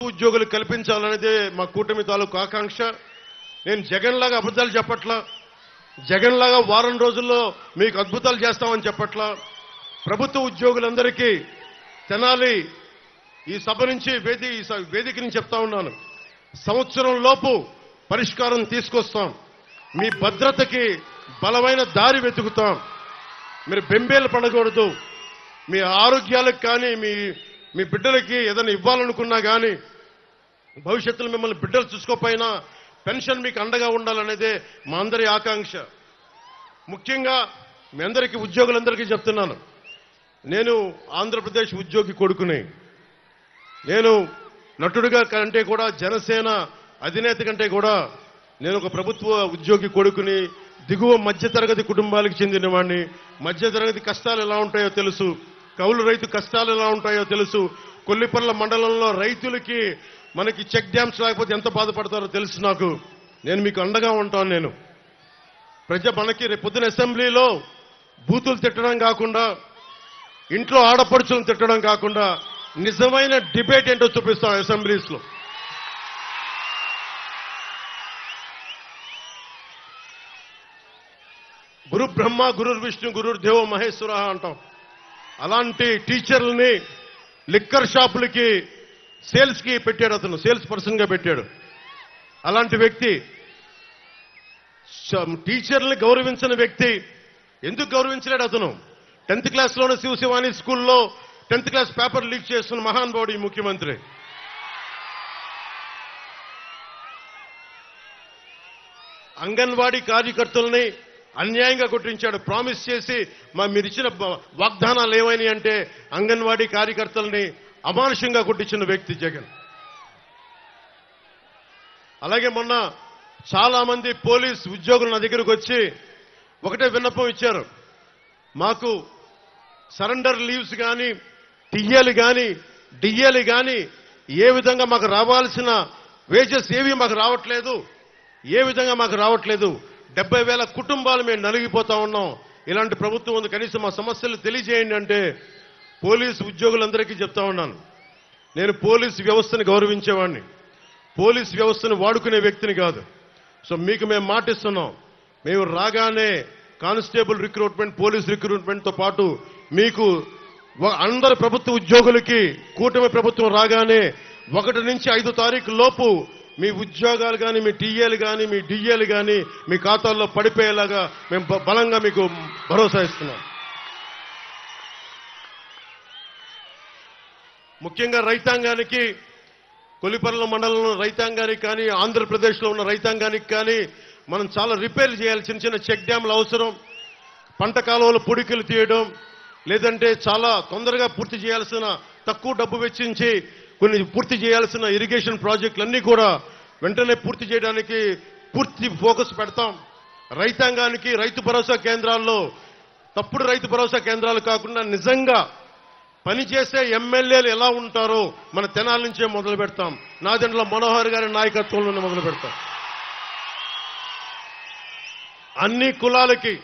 ఉద్యోగులు కల్పించాలనేదే మా కూటమి తాలూకు ఆకాంక్ష. నేను జగన్ లాగా అబద్ధాలు చెప్పట్లా, జగన్ లాగా వారం రోజుల్లో మీకు అద్భుతాలు చేస్తామని చెప్పట్లా. ప్రభుత్వ ఉద్యోగులందరికీ తెనాలి ఈ సభ నుంచి వేదిక నుంచి చెప్తా ఉన్నాను, సంవత్సరం లోపు పరిష్కారం తీసుకొస్తాం. మీ భద్రతకి బలమైన దారి వెతుకుతాం. మీరు బెంబేలు పడకూడదు. మీ ఆరోగ్యాలకు కానీ మీ బిడ్డలకి ఏదైనా ఇవ్వాలనుకున్నా కానీ భవిష్యత్తులో మిమ్మల్ని బిడ్డలు చూసుకోపోయినా పెన్షన్ మీకు అండగా ఉండాలనేదే మా అందరి ఆకాంక్ష. ముఖ్యంగా మీ అందరికీ ఉద్యోగులందరికీ చెప్తున్నాను, నేను ఆంధ్రప్రదేశ్ ఉద్యోగి కొడుకుని. నేను నటుడిగా కంటే కూడా జనసేన అధినేత కంటే కూడా నేను ఒక ప్రభుత్వ ఉద్యోగి కొడుకుని. దిగువ మధ్యతరగతి కుటుంబాలకు చెందిన వాడిని. మధ్యతరగతి కష్టాలు ఎలా ఉంటాయో తెలుసు, కౌలు రైతు కష్టాలు ఎలా ఉంటాయో తెలుసు. కొల్లిపర్ల మండలంలో రైతులకి మనకి చెక్ డ్యామ్స్ లేకపోతే ఎంత బాధపడతారో తెలుసు నాకు. నేను మీకు అండగా ఉంటాను. మనకి రేపు పొద్దున అసెంబ్లీలో బూతులు తిట్టడం కాకుండా, ఇంట్లో ఆడపడుచులను తిట్టడం కాకుండా నిజమైన డిబేట్ ఏంటో చూపిస్తాం అసెంబ్లీస్ లో. గురు బ్రహ్మ గురు విష్ణు గురు దేవో మహేశ్వర అంటాం. అలాంటి టీచర్లని లిక్కర్ షాపులకి సేల్స్ కి పెట్టాడు, అతను సేల్స్ పర్సన్ గా పెట్టాడు. అలాంటి వ్యక్తి టీచర్లని గౌరవించిన వ్యక్తి. ఎందుకు గౌరవించలేడు అతను? 10th క్లాస్లోనే శివశివాని స్కూల్లో 10th క్లాస్ పేపర్ లీక్ చేస్తున్న మహానుభావుడు ఈ ముఖ్యమంత్రి. అంగన్వాడీ కార్యకర్తల్ని అన్యాయంగా కొట్టించాడు. ప్రామిస్ చేసి మీరిచ్చిన వాగ్దానాలు ఏమైనాయి అంటే అంగన్వాడీ కార్యకర్తల్ని అమానుషంగా కొట్టించిన వ్యక్తి జగన్. అలాగే మొన్న చాలా మంది పోలీస్ ఉద్యోగులు నా దగ్గరకు వచ్చి ఒకటే విన్నపం ఇచ్చారు, మాకు సరెండర్ లీవ్స్ కానీ టీఏలు కానీ డిఏలు కానీ ఏ విధంగా మాకు రావాల్సిన వేజెస్ ఏవి మాకు రావట్లేదు, ఏ విధంగా మాకు రావట్లేదు. 70,000 కుటుంబాలు మేము నలిగిపోతా ఉన్నాం. ఇలాంటి ప్రభుత్వం ఉంది, కనీసం మా సమస్యలు తెలియజేయండి అంటే పోలీసు ఉద్యోగులందరికీ చెప్తా ఉన్నాను, నేను పోలీసు వ్యవస్థను గౌరవించేవాడిని, పోలీసు వ్యవస్థను వాడుకునే వ్యక్తిని కాదు. సో మీకు మేము మాటిస్తున్నాం, మేము రాగానే కానిస్టేబుల్ రిక్రూట్మెంట్, పోలీస్ రిక్రూట్మెంట్తో పాటు మీకు అందరు ప్రభుత్వ ఉద్యోగులకి కూటమి ప్రభుత్వం రాగానే 1 నుంచి 5 తారీఖు లోపు మీ ఉద్యోగాలు కానీ మీ టీఏలు కానీ మీ డిఏలు కానీ మీ ఖాతాల్లో పడిపోయేలాగా మేము బలంగా మీకు భరోసా ఇస్తున్నాం. ముఖ్యంగా రైతాంగానికి, కొల్లిపర్ల మండలంలో రైతాంగానికి కానీ ఆంధ్రప్రదేశ్లో ఉన్న రైతాంగానికి కానీ మనం చాలా రిపేర్లు చేయాలి. చిన్న చిన్న చెక్ డ్యామ్లు అవసరం, పంట కాలువలు పొడికలు తీయడం, లేదంటే చాలా తొందరగా పూర్తి చేయాల్సిన, తక్కువ డబ్బు వెచ్చించి కొన్ని పూర్తి చేయాల్సిన ఇరిగేషన్ ప్రాజెక్టులన్నీ కూడా వెంటనే పూర్తి చేయడానికి పూర్తి ఫోకస్ పెడతాం. రైతాంగానికి రైతు భరోసా కేంద్రాల్లో తప్పుడు రైతు భరోసా కేంద్రాలు కాకుండా నిజంగా పనిచేసే ఎమ్మెల్యేలు ఎలా ఉంటారో మన తెనాల నుంచే మొదలు పెడతాం. నాదెండ్ల మనోహర్ గారి నాయకత్వంలోనే మొదలు పెడతాం. అన్ని కులాలకి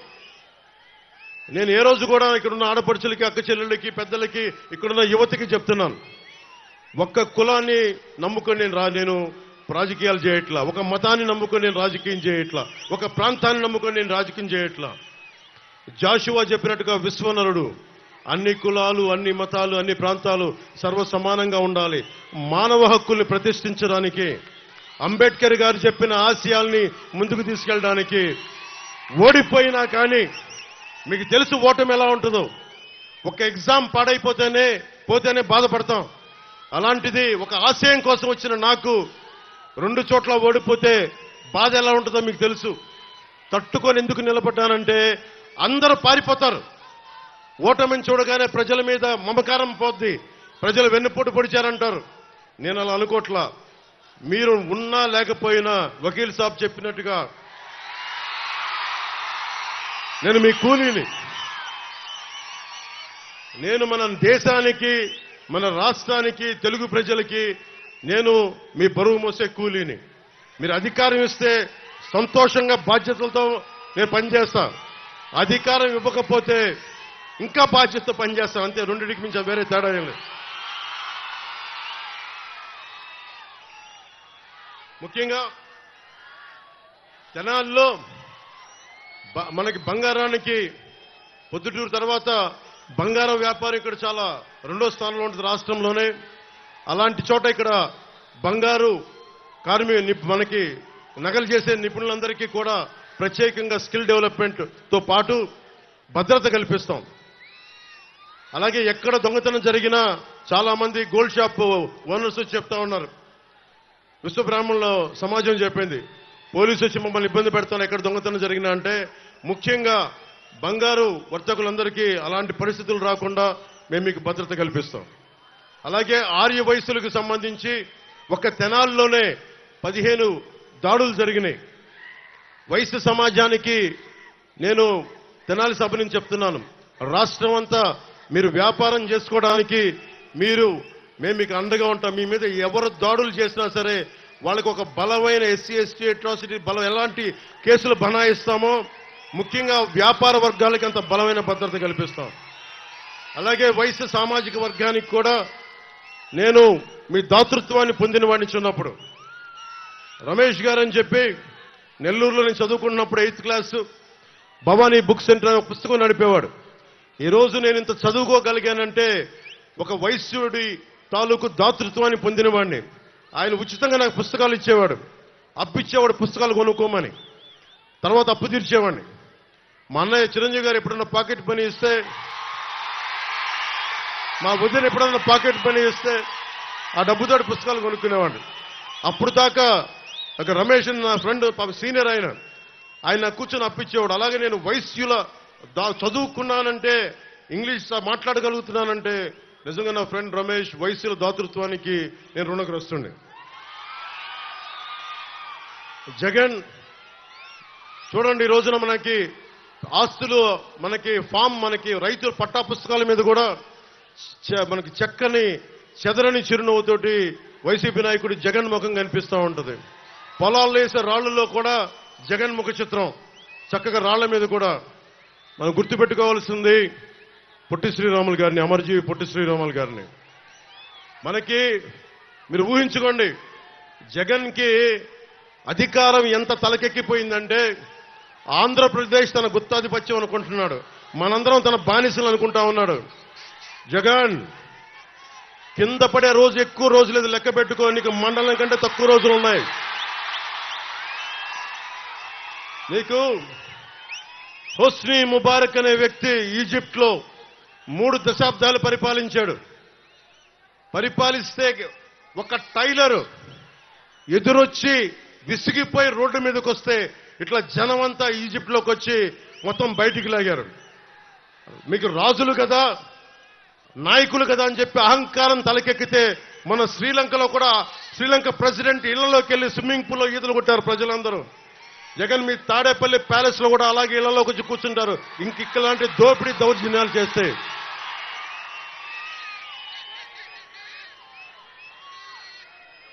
నేను ఏ రోజు కూడా ఇక్కడున్న ఆడపడుచులకి, అక్క చెల్లెళ్ళకి, పెద్దలకి, ఇక్కడున్న యువతకి చెప్తున్నాను, ఒక్క కులాన్ని నమ్ముకొని నేను రాజకీయాలు చేయట్లా, ఒక మతాన్ని నమ్ముకొని నేను రాజకీయం చేయట్లా, ఒక ప్రాంతాన్ని నమ్ముకొని నేను రాజకీయం చేయట్లా. జాషువా చెప్పినట్టుగా విశ్వనరుడు, అన్ని కులాలు, అన్ని మతాలు, అన్ని ప్రాంతాలు సర్వసమానంగా ఉండాలి. మానవ హక్కుల్ని ప్రతిష్ఠించడానికి, అంబేద్కర్ గారు చెప్పిన ఆశయాల్ని ముందుకు తీసుకెళ్ళడానికి. ఓడిపోయినా కానీ మీకు తెలుసు ఓటమి ఎలా ఉంటుందో. ఒక ఎగ్జామ్ పోతేనే బాధపడతాం. అలాంటిది ఒక ఆశయం కోసం వచ్చిన నాకు 2 చోట్ల ఓడిపోతే బాధ ఎలా ఉంటుందో మీకు తెలుసు. తట్టుకొని ఎందుకు నిలబడ్డానంటే అందరూ పారిపోతారు. ఓటమిని చూడగానే ప్రజల మీద మమకారం పోద్ది, ప్రజలు వెన్నుపోటు పొడిచారంటారు. నేను అలా అనుకోట్లా. మీరు ఉన్నా లేకపోయినా వకీల్ సాబ్ చెప్పినట్టుగా నేను మీ కూలీని. నేను మన దేశానికి, మన రాష్ట్రానికి, తెలుగు ప్రజలకి నేను మీ బరువు మోసే కూలీని. మీరు అధికారం ఇస్తే సంతోషంగా బాధ్యతలతో నేను పనిచేస్తా. అధికారం ఇవ్వకపోతే ఇంకా బాధ్యతతో పనిచేస్తాం. అంతే, రెండింటికి మించి వేరే తేడా ఏం లేదు. ముఖ్యంగా తెనాలిలో మనకి బంగారానికి పొద్దుటూరు తర్వాత బంగారం వ్యాపారం ఇక్కడ చాలా రెండో స్థానంలో ఉంటుంది రాష్ట్రంలోనే. అలాంటి చోట ఇక్కడ బంగారు మనకి నగలు చేసే నిపుణులందరికీ కూడా ప్రత్యేకంగా స్కిల్ డెవలప్మెంట్తో పాటు భద్రత కల్పిస్తాం. అలాగే ఎక్కడ దొంగతనం జరిగినా చాలా మంది గోల్డ్ షాప్ ఓనర్స్ చెప్తా ఉన్నారు. విశ్వబ్రాహ్మణుల సమాజం చెప్పింది, పోలీసు వచ్చి మమ్మల్ని ఇబ్బంది పెడతాను ఎక్కడ దొంగతనం జరిగినా అంటే. ముఖ్యంగా బంగారు వర్తకులందరికీ అలాంటి పరిస్థితులు రాకుండా మేము మీకు భద్రత కల్పిస్తాం. అలాగే ఆర్య వయసులకు సంబంధించి ఒక తెనాల్లోనే 15 దాడులు జరిగినాయి. వయసు సమాజానికి నేను తెనాలి సభ నుంచి చెప్తున్నాను, రాష్ట్రం అంతా మీరు వ్యాపారం చేసుకోవడానికి మేము మీకు అండగా ఉంటాం. మీ మీద ఎవరు దాడులు చేసినా సరే వాళ్ళకి ఒక బలమైన ఎస్సీ ఎస్టీ అట్రాసిటీ ఎలాంటి కేసులు బనాయిస్తామో ముఖ్యంగా వ్యాపార వర్గాలకి అంత బలమైన భద్రత కల్పిస్తాం. అలాగే వయసు సామాజిక వర్గానికి కూడా నేను మీ దాతృత్వాన్ని పొందిన వాడిని చిన్నప్పుడు రమేష్ గారు అని చెప్పి నెల్లూరులో నేను చదువుకున్నప్పుడు 8th class Bhavani book centre అనే పుస్తకం నడిపేవాడు. ఈరోజు నేను ఇంత చదువుకోగలిగానంటే ఒక వైశ్యుడి తాలూకు దాతృత్వాన్ని పొందిన వాడిని. ఆయన ఉచితంగా నాకు పుస్తకాలు ఇచ్చేవాడు, అప్పిచ్చేవాడు పుస్తకాలు కొనుక్కోమని. తర్వాత అప్పు తీర్చేవాడిని. మా అన్నయ్య చిరంజీవి గారు ఎప్పుడన్నా పాకెట్ పని ఇస్తే, మా వదిన ఎప్పుడన్నా పాకెట్ పని ఇస్తే ఆ డబ్బుతో పుస్తకాలు కొనుక్కునేవాడిని. అప్పుడు దాకా ఒక రమేష్ నా ఫ్రెండ్ సీనియర్ ఆయన కూర్చొని అప్పిచ్చేవాడు. అలాగే నేను వైశ్యుల చదువుకున్నానంటే, ఇంగ్లీష్ మాట్లాడగలుగుతున్నానంటే నిజంగా నా ఫ్రెండ్ రమేష్ వైశ్యుల దాతృత్వానికి నేను రుణగ్రస్తుండే. జగన్ చూడండి, ఈ రోజున మనకి ఆస్తులు, మనకి ఫామ్, మనకి రైతుల పట్టా పుస్తకాల మీద కూడా మనకి చక్కని చెదరని చిరునవ్వుతోటి వైసీపీ నాయకుడి జగన్ ముఖం కనిపిస్తూ ఉంటుంది. పొలాల్లో వేసే రాళ్లలో కూడా జగన్ ముఖ చిత్రం చక్కగా రాళ్ల మీద కూడా మనం గుర్తుపెట్టుకోవాల్సింది పొట్టి శ్రీరాములు గారిని, అమరజీవి పొట్టి శ్రీరాములు గారిని. మనకి మీరు ఊహించుకోండి, జగన్కి అధికారం ఎంత తలకెక్కిపోయిందంటే ఆంధ్రప్రదేశ్ తన గుత్తాధిపత్యం అనుకుంటున్నాడు, మనందరం తన బానిసలు అనుకుంటా ఉన్నాడు. జగన్ కింద పడే రోజు ఎక్కువ రోజులు లేదు, లెక్క పెట్టుకో, నీకు మండలం కంటే తక్కువ రోజులు ఉన్నాయి. నీకు హోస్ని ముబారక్ అనే వ్యక్తి ఈజిప్ట్ లో 3 దశాబ్దాలు పరిపాలించాడు. పరిపాలిస్తే ఒక టైలరు ఎదురొచ్చి విసిగిపోయి రోడ్డు మీదకి వస్తే ఇట్లా జనమంతా ఈజిప్ట్ లోకి వచ్చి మొత్తం బయటికి లాగారు. మీకు రాజులు కదా, నాయకులు కదా అని చెప్పి అహంకారం తలకెక్కితే మన శ్రీలంకలో కూడా శ్రీలంక ప్రెసిడెంట్ ఇళ్లలోకి వెళ్లి స్విమ్మింగ్ పూల్లో ఈతలు కొట్టారు ప్రజలందరూ. జగన్ మీ తాడేపల్లి ప్యాలెస్ లో కూడా అలాగే ఇళ్లలోకి వచ్చి కూర్చుంటారు. ఇంకిలాంటి దోపిడీ దౌర్జన్యాలు చేస్తే